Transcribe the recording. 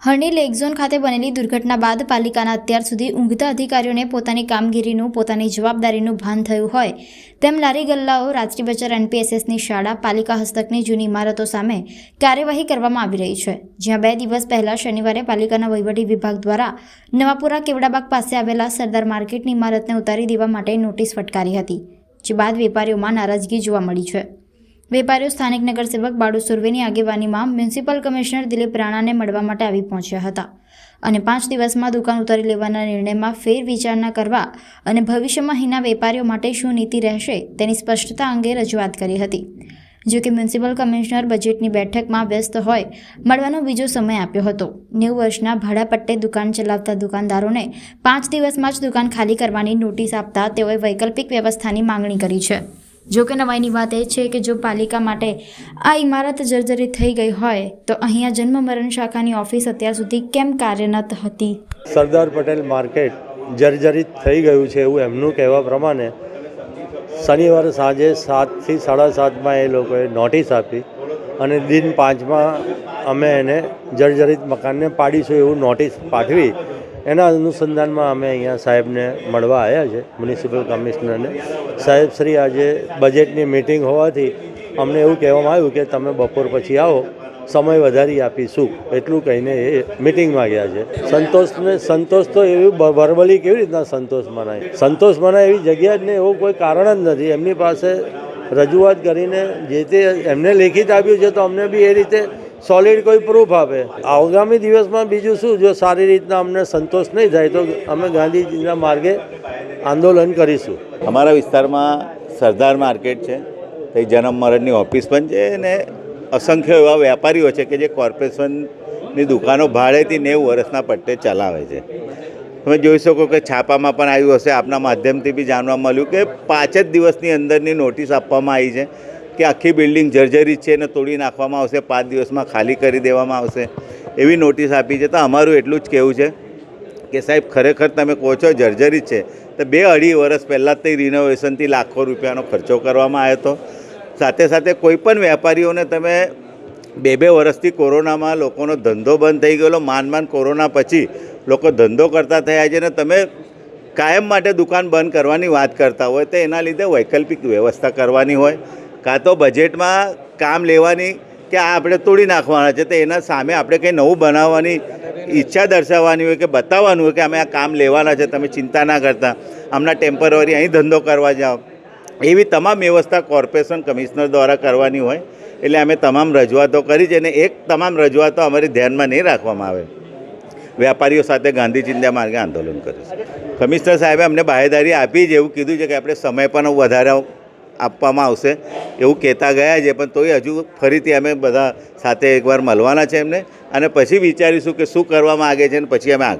હરણી lake zone ખાતે બનેલી દુર્ઘટના બાદ પાલિકાના અત્યાર સુધી ઊંઘતા અધિકારીઓને પોતાની કામગીરીનું પોતાની જવાબદારીનું ભાન થયું હોય તેમ લારી ગલ્લાઓ રાજકી બજાર એનપીએસએસની શાળા પાલિકા હસ્તકની જૂની ઇમારતો સામે કાર્યવાહી કરવામાં આવી રહી છે, જ્યાં 2 દિવસ પહેલા શનિવારે પાલિકાના વહીવટી વિભાગ દ્વારા નવાપુરા કેવડાબાગ પાસે આવેલા સરદાર માર્કેટની ઇમારતને ઉતારી દેવા માટે નોટિસ ફટકારી હતી, જે બાદ વેપારીઓમાં નારાજગી જોવા મળી છે। વેપારીઓ સ્થાનિક નગરસેવક બાળુ સુરવેની આગેવાનીમાં મ્યુનિસિપલ કમિશનર દિલીપ રાણાને મળવા માટે આવી પહોંચ્યા હતા અને 5 દિવસમાં દુકાન ઉતારી લેવાના નિર્ણયમાં ફેરવિચારણા કરવા અને ભવિષ્યમાં અહીંના વેપારીઓ માટે શું નીતિ રહેશે તેની સ્પષ્ટતા અંગે રજૂઆત કરી હતી। જો કે મ્યુનિસિપલ કમિશનર બજેટની બેઠકમાં વ્યસ્ત હોય મળવાનો બીજો સમય આપ્યો હતો। 90 વર્ષના ભાડાપટ્ટે દુકાન ચલાવતા દુકાનદારોને 5 દિવસમાં જ દુકાન ખાલી કરવાની નોટિસ આપતા તેઓએ વૈકલ્પિક વ્યવસ્થાની માંગણી કરી છે। જો કે નવાઈની વાત એ છે કે જો પાલિકા માટે આ ઇમારત જર્જરિત થઈ ગઈ હોય તો અહીંયા જન્મ મરણ શાખાની ઓફિસ અત્યાર સુધી કેમ કાર્યરત હતી? સરદાર પટેલ માર્કેટ જર્જરિત થઈ ગયું છે એવું એમનું કહેવા પ્રમાણે શનિવારે સાંજે 7 થી 7:30 એ લોકોએ નોટિસ આપી અને દિન 5માં અમે એને જર્જરિત મકાનને પાડીશું એવું નોટિસ પાઠવી। એના અનુસંધાનમાં અમે અહીંયા સાહેબને મળવા આવ્યા છે, મ્યુનિસિપલ કમિશનરને। સાહેબ શ્રી આજે બજેટની મિટિંગ હોવાથી અમને એવું કહેવામાં આવ્યું કે તમે બપોર પછી આવો, સમય વધારી આપીશું, એટલું કહીને એ મિટિંગમાં ગયા છે। સંતોષ તો એવી વર્બલી કેવી રીતના સંતોષ મનાય? સંતોષ મનાય એવી જગ્યા જ નહીં, એવું કોઈ કારણ જ નથી। એમની પાસે રજૂઆત કરીને જે તે એમને લેખિત આપ્યું છે તો અમને બી એ રીતે સોલિડ કોઈ પ્રૂફ આપે। આગામી દિવસમાં બીજું શું, જો સારી રીતના અમને સંતોષ નહીં થાય તો અમે ગાંધીજીના માર્ગે આંદોલન કરીશું। અમારા વિસ્તારમાં સરદાર માર્કેટ છે, તે જન્મ મરણની ઓફિસ પણ છે અને અસંખ્ય એવા વેપારીઓ છે કે જે કોર્પોરેશનની દુકાનો ભાડેથી 90 વર્ષના પટ્ટે ચલાવે છે। તમે જોઈ શકો કે છાપામાં પણ આવ્યું હશે, આપના માધ્યમથી બી જાણવા મળ્યું કે 5 જ દિવસની અંદરની નોટિસ આપવામાં આવી છે કે આખી બિલ્ડિંગ જર્જરિત છે અને તોડી નાખવામાં આવશે, 5 દિવસમાં ખાલી કરી દેવામાં આવશે એવી નોટિસ આપી છે। તો અમારું એટલું જ કહેવું છે કે સાહેબ ખરેખર તમે કહો છો જર્જરિત છે તો 2-2.5 વર્ષ પહેલાં જ તે રિનોવેશનથી લાખો રૂપિયાનો ખર્ચો કરવામાં આવ્યો હતો। સાથે સાથે કોઈપણ વેપારીઓને તમે 2-2 વર્ષથી કોરોનામાં લોકોનો ધંધો બંધ થઈ ગયેલો, માંડ કોરોના પછી લોકો ધંધો કરતા થયા છે અને તમે કાયમ માટે દુકાન બંધ કરવાની વાત કરતા હોય તો એના લીધે વૈકલ્પિક વ્યવસ્થા કરવાની હોય, કાં તો બજેટમાં કામ લેવાની કે આ આપણે તોડી નાખવાના છે તો એના સામે આપણે કંઈ નવું બનાવવાની ઈચ્છા દર્શાવવાની હોય કે બતાવવાનું હોય કે અમે આ કામ લેવાના છે, તમે ચિંતા ના કરતા, હમણાં ટેમ્પરરી અહીં ધંધો કરવા જાઓ, એવી તમામ વ્યવસ્થા કોર્પોરેશન કમિશનર દ્વારા કરવાની હોય। એટલે અમે તમામ રજૂઆતો કરી છે અને એક તમામ રજૂઆતો અમારી ધ્યાનમાં નહીં રાખવામાં આવે, વેપારીઓ સાથે ગાંધીજીના માર્ગે આંદોલન કરીશું। કમિશનર સાહેબે અમને બાહેધરી આપી છે, એવું કીધું છે કે આપણે સમય પણ વધારે આપવામાં આવશે એવું કહેતા ગયા છે, પણ તોય હજુ ફરીથી અમે બધા સાથે એકવાર મળવાના છે એમને અને પછી વિચારીશું કે શું કરવા માગે છે અને પછી અમે આગળ